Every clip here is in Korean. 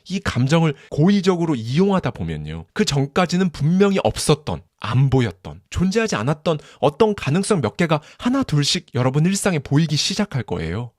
이 감정을 고의적으로 이용하다 보면요, 그 전까지는 분명히 없었던, 안 보였던, 존재하지 않았던 어떤 가능성 몇 개가 하나 둘씩 여러분 일상에 보이기 시작할 거예요.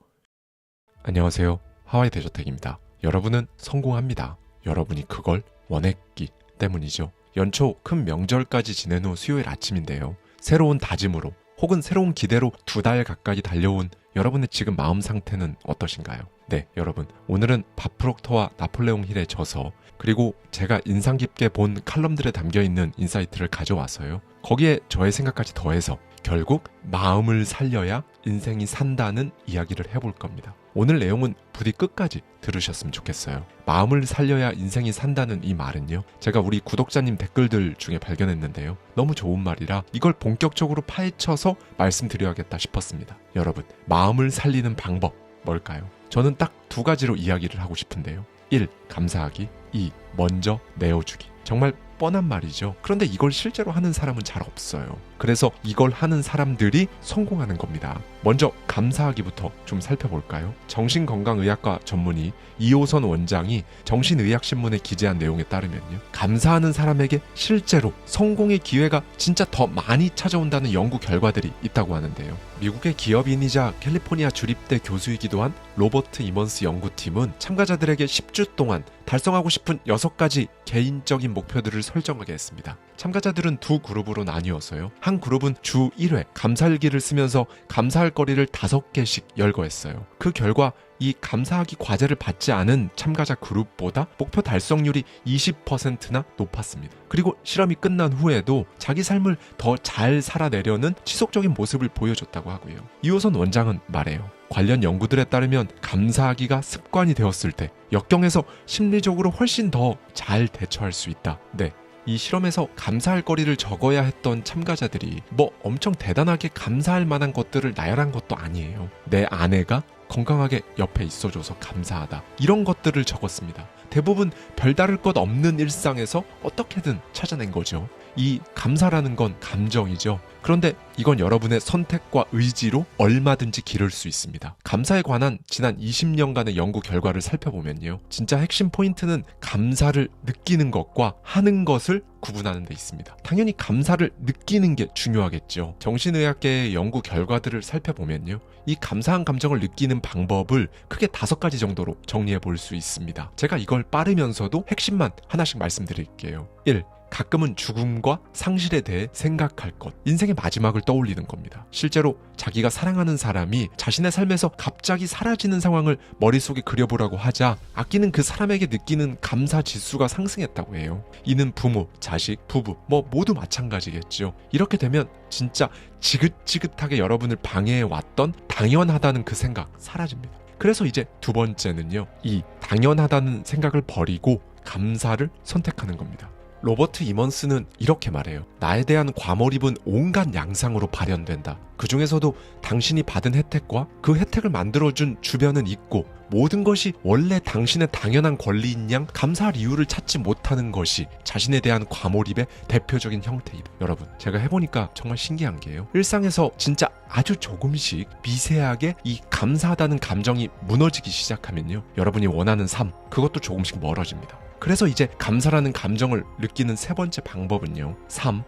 안녕하세요, 하와이 대저택입니다. 여러분은 성공합니다. 여러분이 그걸 원했기 때문이죠. 연초 큰 명절까지 지낸 후 수요일 아침인데요, 새로운 다짐으로 혹은 새로운 기대로 2달 가까이 달려온 여러분의 지금 마음 상태는 어떠신가요? 네, 여러분, 오늘은 밥 프록터와 나폴레옹 힐의 저서, 그리고 제가 인상 깊게 본 칼럼들에 담겨있는 인사이트를 가져와서요, 거기에 저의 생각까지 더해서 결국 마음을 살려야 인생이 산다는 이야기를 해볼 겁니다. 오늘 내용은 부디 끝까지 들으셨으면 좋겠어요. 마음을 살려야 인생이 산다는 이 말은요, 제가 우리 구독자님 댓글들 중에 발견했는데요, 너무 좋은 말이라 이걸 본격적으로 파헤쳐서 말씀드려야겠다 싶었습니다. 여러분, 마음을 살리는 방법 뭘까요? 저는 딱 2가지로 이야기를 하고 싶은데요. 1. 감사하기. 2. 먼저 내어주기. 정말 뻔한 말이죠. 그런데 이걸 실제로 하는 사람은 잘 없어요. 그래서 이걸 하는 사람들이 성공하는 겁니다. 먼저 감사하기부터 좀 살펴볼까요? 정신건강의학과 전문의 이호선 원장이 정신의학신문에 기재한 내용에 따르면요, 감사하는 사람에게 실제로 성공의 기회가 진짜 더 많이 찾아온다는 연구 결과들이 있다고 하는데요. 미국의 기업인이자 캘리포니아 주립대 교수이기도 한 로버트 이먼스 연구팀은 참가자들에게 10주 동안 달성하고 싶은 6가지 개인적인 목표들을 설정하게 했습니다. 참가자들은 2그룹으로 나뉘어서요, 한 그룹은 주 1회 감사일기를 쓰면서 감사할 거리를 5개씩 열거했어요. 그 결과 이 감사하기 과제를 받지 않은 참가자 그룹보다 목표 달성률이 20%나 높았습니다. 그리고 실험이 끝난 후에도 자기 삶을 더 잘 살아내려는 지속적인 모습을 보여줬다고 하고요. 이호선 원장은 말해요. 관련 연구들에 따르면 감사하기가 습관이 되었을 때 역경에서 심리적으로 훨씬 더 잘 대처할 수 있다. 네, 이 실험에서 감사할 거리를 적어야 했던 참가자들이 뭐 엄청 대단하게 감사할 만한 것들을 나열한 것도 아니에요. 내 아내가 건강하게 옆에 있어줘서 감사하다, 이런 것들을 적었습니다. 대부분 별다를 것 없는 일상에서 어떻게든 찾아낸 거죠. 이 감사라는 건 감정이죠. 그런데 이건 여러분의 선택과 의지로 얼마든지 기를 수 있습니다. 감사에 관한 지난 20년간의 연구 결과를 살펴보면요, 진짜 핵심 포인트는 감사를 느끼는 것과 하는 것을 구분하는 데 있습니다. 당연히 감사를 느끼는 게 중요하겠죠. 정신의학계의 연구 결과들을 살펴보면요, 이 감사한 감정을 느끼는 방법을 크게 5가지 정도로 정리해 볼 수 있습니다. 제가 이걸 빠르면서도 핵심만 하나씩 말씀드릴게요. 1. 가끔은 죽음과 상실에 대해 생각할 것. 인생의 마지막을 떠올리는 겁니다. 실제로 자기가 사랑하는 사람이 자신의 삶에서 갑자기 사라지는 상황을 머릿속에 그려보라고 하자 아끼는 그 사람에게 느끼는 감사 지수가 상승했다고 해요. 이는 부모, 자식, 부부 모두 마찬가지겠죠. 이렇게 되면 진짜 지긋지긋하게 여러분을 방해해왔던 당연하다는 그 생각 사라집니다. 그래서 이제 2번째는요, 이 당연하다는 생각을 버리고 감사를 선택하는 겁니다. 로버트 이먼스는 이렇게 말해요. 나에 대한 과몰입은 온갖 양상으로 발현된다. 그 중에서도 당신이 받은 혜택과 그 혜택을 만들어준 주변은 있고, 모든 것이 원래 당신의 당연한 권리인 양 감사할 이유를 찾지 못하는 것이 자신에 대한 과몰입의 대표적인 형태이다. 여러분, 제가 해보니까 정말 신기한 게요, 일상에서 진짜 아주 조금씩 미세하게 이 감사하다는 감정이 무너지기 시작하면요, 여러분이 원하는 삶, 그것도 조금씩 멀어집니다. 그래서 이제 감사라는 감정을 느끼는 3번째 방법은요,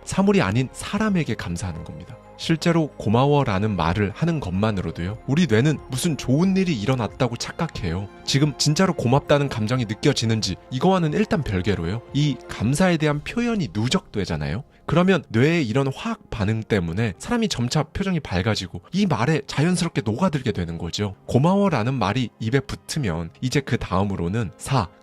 사물이 아닌 사람에게 감사하는 겁니다. 실제로 고마워라는 말을 하는 것만으로도요, 우리 뇌는 무슨 좋은 일이 일어났다고 착각해요. 지금 진짜로 고맙다는 감정이 느껴지는지 이거와는 일단 별개로요, 이 감사에 대한 표현이 누적되잖아요. 그러면 뇌의 이런 화학 반응 때문에 사람이 점차 표정이 밝아지고 이 말에 자연스럽게 녹아들게 되는 거죠. 고마워라는 말이 입에 붙으면 이제 그 다음으로는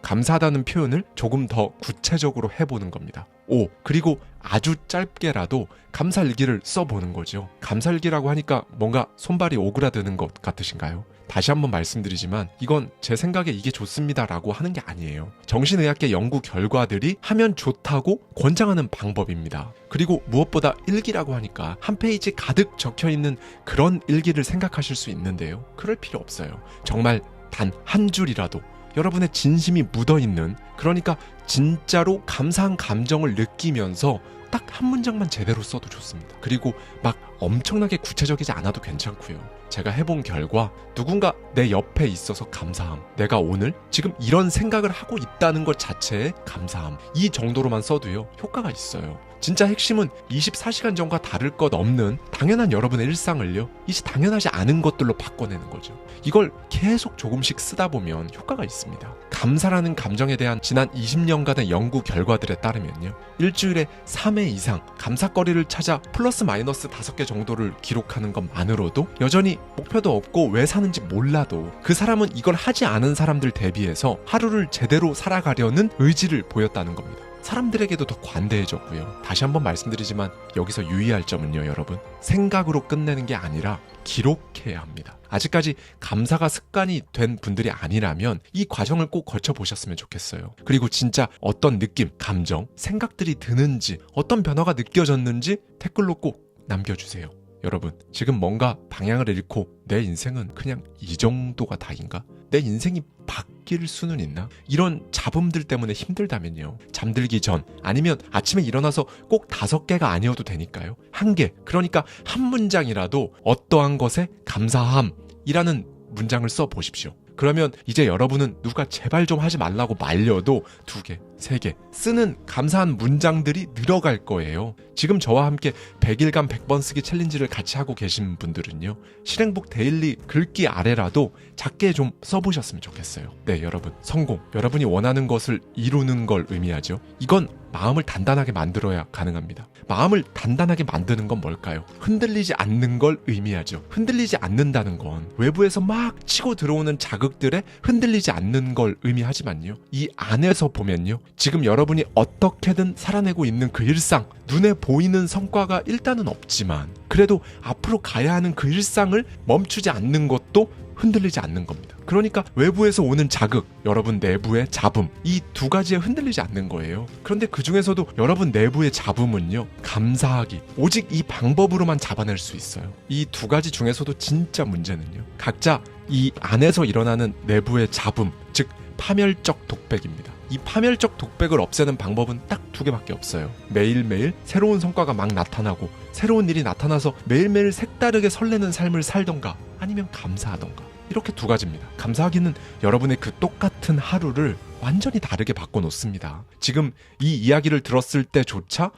감사하다는 표현을 조금 더 구체적으로 해보는 겁니다. 5. 그리고 아주 짧게라도 감사일기를 써보는 거죠. 감사일기라고 하니까 뭔가 손발이 오그라드는 것 같으신가요? 다시 한번 말씀드리지만 이건 제 생각에 이게 좋습니다라고 하는 게 아니에요. 정신의학계 연구 결과들이 하면 좋다고 권장하는 방법입니다. 그리고 무엇보다 일기라고 하니까 한 페이지 가득 적혀있는 그런 일기를 생각하실 수 있는데요, 그럴 필요 없어요. 정말 단 한 줄이라도 여러분의 진심이 묻어있는, 그러니까 진짜로 감사한 감정을 느끼면서 딱 한 문장만 제대로 써도 좋습니다. 그리고 막 엄청나게 구체적이지 않아도 괜찮고요. 제가 해본 결과 누군가 내 옆에 있어서 감사함, 내가 오늘 지금 이런 생각을 하고 있다는 것 자체에 감사함, 이 정도로만 써도요 효과가 있어요. 진짜 핵심은 24시간 전과 다를 것 없는 당연한 여러분의 일상을요 이제 당연하지 않은 것들로 바꿔내는 거죠. 이걸 계속 조금씩 쓰다 보면 효과가 있습니다. 감사라는 감정에 대한 지난 20년간의 연구 결과들에 따르면요, 일주일에 3회 이상 감사거리를 찾아 플러스 마이너스 5개 정도를 기록하는 것만으로도 여전히 목표도 없고 왜 사는지 몰라도 그 사람은 이걸 하지 않은 사람들 대비해서 하루를 제대로 살아가려는 의지를 보였다는 겁니다. 사람들에게도 더 관대해졌고요. 다시 한번 말씀드리지만 여기서 유의할 점은요, 여러분, 생각으로 끝내는 게 아니라 기록해야 합니다. 아직까지 감사가 습관이 된 분들이 아니라면 이 과정을 꼭 거쳐보셨으면 좋겠어요. 그리고 진짜 어떤 느낌, 감정, 생각들이 드는지, 어떤 변화가 느껴졌는지 댓글로 꼭 남겨주세요. 여러분, 지금 뭔가 방향을 잃고 내 인생은 그냥 이 정도가 다인가? 내 인생이 바뀔 수는 있나? 이런 잡음들 때문에 힘들다면요, 잠들기 전 아니면 아침에 일어나서 꼭 5개가 아니어도 되니까요, 1개, 그러니까 한 문장이라도 어떠한 것에 감사함이라는 문장을 써보십시오. 그러면 이제 여러분은 누가 제발 좀 하지 말라고 말려도 2개, 3개 쓰는 감사한 문장들이 늘어갈 거예요. 지금 저와 함께 100일간 100번 쓰기 챌린지를 같이 하고 계신 분들은요, 실행복 데일리 글귀 아래라도 작게 좀 써보셨으면 좋겠어요. 네, 여러분, 성공, 여러분이 원하는 것을 이루는 걸 의미하죠. 이건 마음을 단단하게 만들어야 가능합니다. 마음을 단단하게 만드는 건 뭘까요? 흔들리지 않는 걸 의미하죠. 흔들리지 않는다는 건 외부에서 막 치고 들어오는 자극들에 흔들리지 않는 걸 의미하지만요, 이 안에서 보면요, 지금 여러분이 어떻게든 살아내고 있는 그 일상, 눈에 보이는 성과가 일단은 없지만 그래도 앞으로 가야 하는 그 일상을 멈추지 않는 것도 흔들리지 않는 겁니다. 그러니까 외부에서 오는 자극, 여러분 내부의 잡음, 이 2가지에 흔들리지 않는 거예요. 그런데 그 중에서도 여러분 내부의 잡음은요, 감사하기, 오직 이 방법으로만 잡아낼 수 있어요. 이 2가지 중에서도 진짜 문제는요, 각자 이 안에서 일어나는 내부의 잡음, 즉 파멸적 독백입니다. 이 파멸적 독백을 없애는 방법은 딱 2개밖에 없어요. 매일매일 새로운 성과가 막 나타나고 새로운 일이 나타나서 매일매일 색다르게 설레는 삶을 살던가 아니면 감사하던가, 이렇게 2가지입니다. 감사하기는 여러분의 그 똑같은 하루를 완전히 다르게 바꿔놓습니다. 지금 이 이야기를 들었을 때조차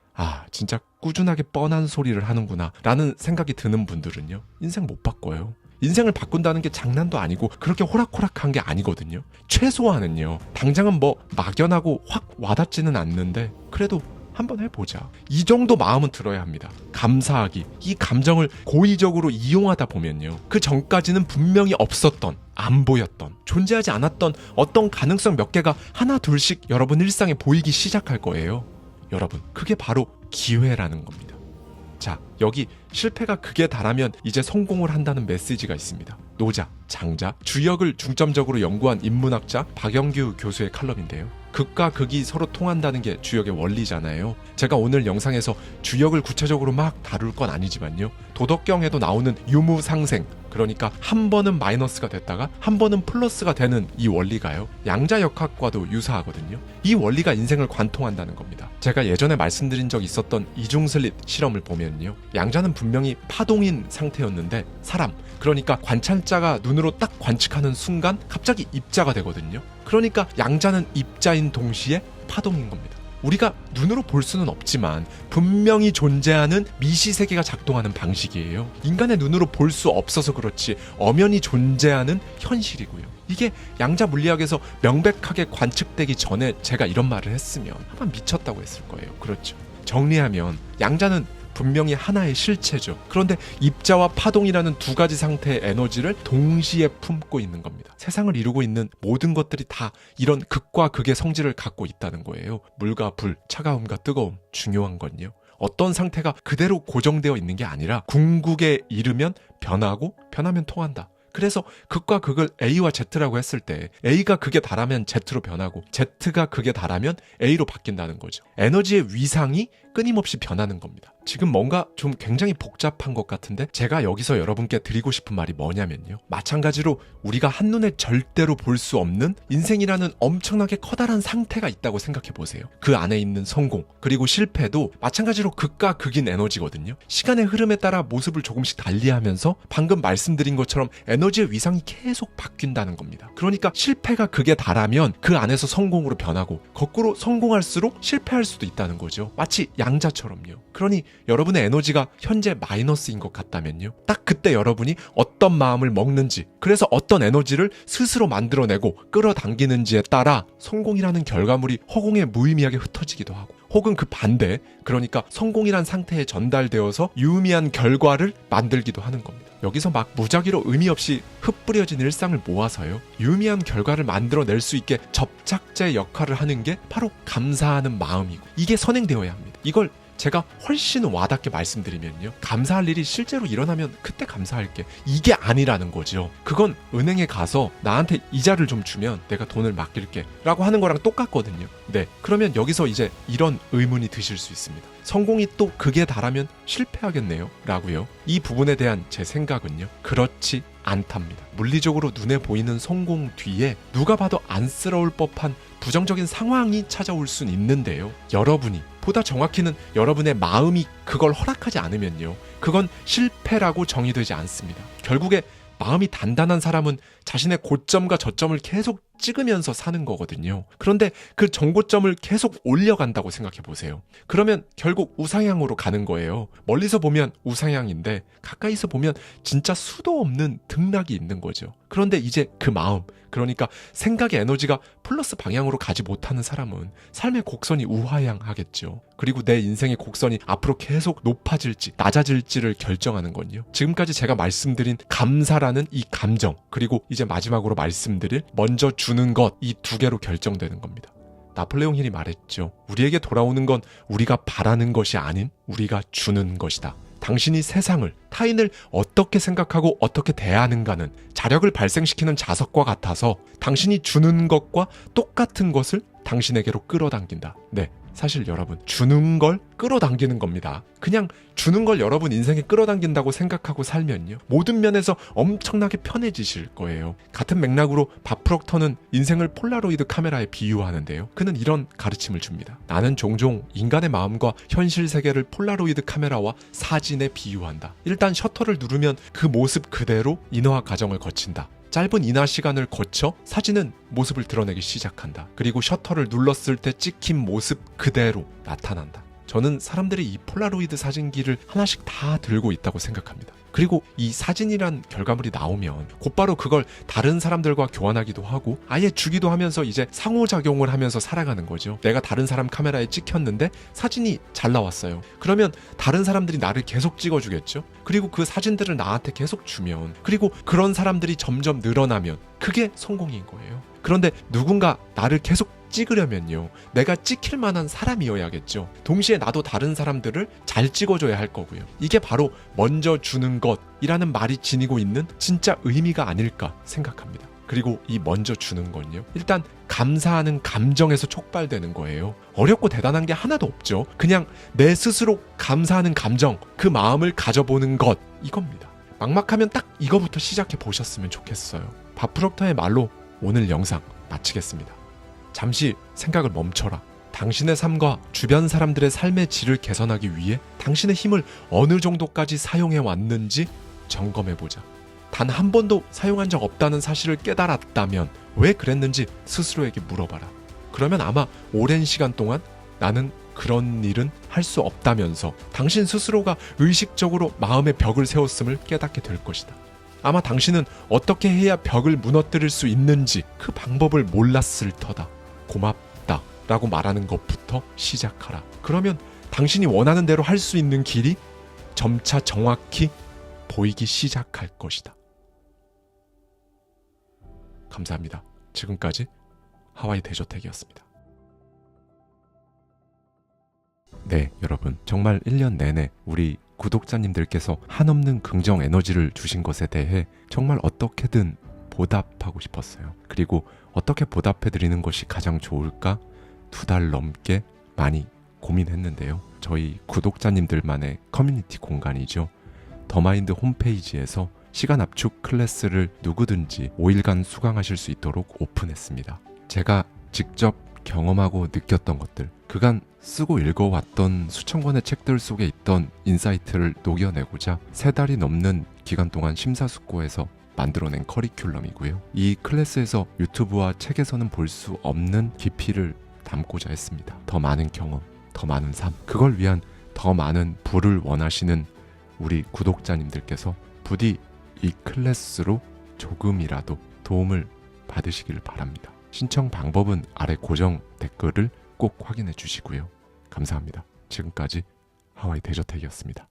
진짜 꾸준하게 뻔한 소리를 하는구나 라는 생각이 드는 분들은요, 인생 못 바꿔요. 인생을 바꾼다는 게 장난도 아니고 그렇게 호락호락한 게 아니거든요. 최소한은요, 당장은 뭐 막연하고 확 와닿지는 않는데 그래도 한번 해보자, 이 정도 마음은 들어야 합니다. 감사하기, 이 감정을 고의적으로 이용하다 보면요, 그 전까지는 분명히 없었던, 안 보였던, 존재하지 않았던 어떤 가능성 몇 개가 하나 둘씩 여러분 일상에 보이기 시작할 거예요. 여러분, 그게 바로 기회라는 겁니다. 자, 여기 실패가 극에 달하면 이제 성공을 한다는 메시지가 있습니다. 노자, 장자, 주역을 중점적으로 연구한 인문학자 박영규 교수의 칼럼인데요. 극과 극이 서로 통한다는 게 주역의 원리잖아요. 제가 오늘 영상에서 주역을 구체적으로 막 다룰 건 아니지만요, 도덕경에도 나오는 유무상생, 그러니까 한 번은 마이너스가 됐다가 한 번은 플러스가 되는 이 원리가요, 양자역학과도 유사하거든요. 이 원리가 인생을 관통한다는 겁니다. 제가 예전에 말씀드린 적 있었던 이중슬릿 실험을 보면요, 양자는 분명히 파동인 상태였는데 사람, 그러니까 관찰자가 눈으로 딱 관측하는 순간 갑자기 입자가 되거든요. 그러니까 양자는 입자인 동시에 파동인 겁니다. 우리가 눈으로 볼 수는 없지만 분명히 존재하는 미시세계가 작동하는 방식이에요. 인간의 눈으로 볼 수 없어서 그렇지 엄연히 존재하는 현실이고요. 이게 양자 물리학에서 명백하게 관측되기 전에 제가 이런 말을 했으면 아마 미쳤다고 했을 거예요. 그렇죠. 정리하면 양자는 분명히 하나의 실체죠. 그런데 입자와 파동이라는 2가지 상태의 에너지를 동시에 품고 있는 겁니다. 세상을 이루고 있는 모든 것들이 다 이런 극과 극의 성질을 갖고 있다는 거예요. 물과 불, 차가움과 뜨거움. 중요한 건요, 어떤 상태가 그대로 고정되어 있는 게 아니라 궁극에 이르면 변하고 변하면 통한다. 그래서 극과 극을 A와 Z라고 했을 때 A가 극에 달하면 Z로 변하고 Z가 극에 달하면 A로 바뀐다는 거죠. 에너지의 위상이 끊임없이 변하는 겁니다. 지금 뭔가 좀 굉장히 복잡한 것 같은데 제가 여기서 여러분께 드리고 싶은 말이 뭐냐면요. 마찬가지로 우리가 한눈에 절대로 볼 수 없는 인생이라는 엄청나게 커다란 상태가 있다고 생각해 보세요. 그 안에 있는 성공 그리고 실패도 마찬가지로 극과 극인 에너지거든요. 시간의 흐름에 따라 모습을 조금씩 달리하면서 방금 말씀드린 것처럼 에너지의 위상이 계속 바뀐다는 겁니다. 그러니까 실패가 극에 달하면 그 안에서 성공으로 변하고 거꾸로 성공할수록 실패할 수도 있다는 거죠. 마치 양자처럼요. 그러니 여러분의 에너지가 현재 마이너스인 것 같다면요. 딱 그때 여러분이 어떤 마음을 먹는지 그래서 어떤 에너지를 스스로 만들어내고 끌어당기는지에 따라 성공이라는 결과물이 허공에 무의미하게 흩어지기도 하고 혹은 그 반대 그러니까 성공이란 상태에 전달되어서 유의미한 결과를 만들기도 하는 겁니다. 여기서 막 무작위로 의미 없이 흩뿌려진 일상을 모아서요. 유의미한 결과를 만들어낼 수 있게 접착제 역할을 하는 게 바로 감사하는 마음이고 이게 선행되어야 합니다. 이걸 제가 훨씬 와닿게 말씀드리면요. 감사할 일이 실제로 일어나면 그때 감사할게. 이게 아니라는 거죠. 그건 은행에 가서 나한테 이자를 좀 주면 내가 돈을 맡길게 라고 하는 거랑 똑같거든요. 네, 그러면 여기서 이제 이런 의문이 드실 수 있습니다. 성공이 또 극에 달하면 실패하겠네요 라고요. 이 부분에 대한 제 생각은요. 그렇지 않답니다. 물리적으로 눈에 보이는 성공 뒤에 누가 봐도 안쓰러울 법한 부정적인 상황이 찾아올 순 있는데요. 여러분이 보다 정확히는 여러분의 마음이 그걸 허락하지 않으면요. 그건 실패라고 정의되지 않습니다. 결국에 마음이 단단한 사람은 자신의 고점과 저점을 계속 찍으면서 사는 거거든요. 그런데 그 정고점을 계속 올려간다고 생각해 보세요. 그러면 결국 우상향으로 가는 거예요. 멀리서 보면 우상향인데 가까이서 보면 진짜 수도 없는 등락이 있는 거죠. 그런데 이제 그 마음, 그러니까 생각의 에너지가 플러스 방향으로 가지 못하는 사람은 삶의 곡선이 우하향하겠죠. 그리고 내 인생의 곡선이 앞으로 계속 높아질지 낮아질지를 결정하는 건요. 지금까지 제가 말씀드린 감사라는 이 감정, 그리고 이제 마지막으로 말씀드릴 먼저 주는 것, 이 두 개로 결정되는 겁니다. 나폴레옹 힐이 말했죠. 우리에게 돌아오는 건 우리가 바라는 것이 아닌 우리가 주는 것이다. 당신이 세상을, 타인을 어떻게 생각하고 어떻게 대하는가는 자력을 발생시키는 자석과 같아서 당신이 주는 것과 똑같은 것을 당신에게로 끌어당긴다. 네, 사실 여러분, 주는 걸 끌어당기는 겁니다. 그냥 주는 걸 여러분 인생에 끌어당긴다고 생각하고 살면요. 모든 면에서 엄청나게 편해지실 거예요. 같은 맥락으로 밥 프록터는 인생을 폴라로이드 카메라에 비유하는데요. 그는 이런 가르침을 줍니다. 나는 종종 인간의 마음과 현실 세계를 폴라로이드 카메라와 사진에 비유한다. 일단 셔터를 누르면 그 모습 그대로 인화학 과정을 거친다. 짧은 인화 시간을 거쳐 사진은 모습을 드러내기 시작한다. 그리고 셔터를 눌렀을 때 찍힌 모습 그대로 나타난다. 저는 사람들이 이 폴라로이드 사진기를 하나씩 다 들고 있다고 생각합니다. 그리고 이 사진이란 결과물이 나오면 곧바로 그걸 다른 사람들과 교환하기도 하고 아예 주기도 하면서 이제 상호작용을 하면서 살아가는 거죠. 내가 다른 사람 카메라에 찍혔는데 사진이 잘 나왔어요. 그러면 다른 사람들이 나를 계속 찍어주겠죠. 그리고 그 사진들을 나한테 계속 주면, 그리고 그런 사람들이 점점 늘어나면 그게 성공인 거예요. 그런데 누군가 나를 계속 찍으려면요, 내가 찍힐 만한 사람이어야겠죠. 동시에 나도 다른 사람들을 잘 찍어줘야 할 거고요. 이게 바로 먼저 주는 것이라는 말이 지니고 있는 진짜 의미가 아닐까 생각합니다. 그리고 이 먼저 주는 건요, 일단 감사하는 감정에서 촉발되는 거예요. 어렵고 대단한 게 하나도 없죠. 그냥 내 스스로 감사하는 감정, 그 마음을 가져보는 것, 이겁니다. 막막하면 딱 이거부터 시작해 보셨으면 좋겠어요. 밥 프록터의 말로 오늘 영상 마치겠습니다. 잠시 생각을 멈춰라. 당신의 삶과 주변 사람들의 삶의 질을 개선하기 위해 당신의 힘을 어느 정도까지 사용해 왔는지 점검해보자. 단 한 번도 사용한 적 없다는 사실을 깨달았다면 왜 그랬는지 스스로에게 물어봐라. 그러면 아마 오랜 시간 동안 나는 그런 일은 할 수 없다면서 당신 스스로가 의식적으로 마음의 벽을 세웠음을 깨닫게 될 것이다. 아마 당신은 어떻게 해야 벽을 무너뜨릴 수 있는지 그 방법을 몰랐을 터다. 고맙다 라고 말하는 것부터 시작하라. 그러면 당신이 원하는 대로 할 수 있는 길이 점차 정확히 보이기 시작할 것이다. 감사합니다. 지금까지 하와이 대저택이었습니다. 네, 여러분, 정말 1년 내내 우리 구독자님들께서 한없는 긍정 에너지를 주신 것에 대해 정말 어떻게든 보답하고 싶었어요. 그리고 어떻게 보답해드리는 것이 가장 좋을까 2달 넘게 많이 고민했는데요. 저희 구독자님들만의 커뮤니티 공간이죠. 더마인드 홈페이지에서 시간 압축 클래스를 누구든지 5일간 수강하실 수 있도록 오픈했습니다. 제가 직접 경험하고 느꼈던 것들, 그간 쓰고 읽어왔던 수천 권의 책들 속에 있던 인사이트를 녹여내고자 3달이 넘는 기간 동안 심사숙고해서 만들어낸 커리큘럼이고요. 이 클래스에서 유튜브와 책에서는 볼 수 없는 깊이를 담고자 했습니다. 더 많은 경험, 더 많은 삶, 그걸 위한 더 많은 부를 원하시는 우리 구독자님들께서 부디 이 클래스로 조금이라도 도움을 받으시길 바랍니다. 신청 방법은 아래 고정 댓글을 꼭 확인해 주시고요. 감사합니다. 지금까지 하와이 대저택이었습니다.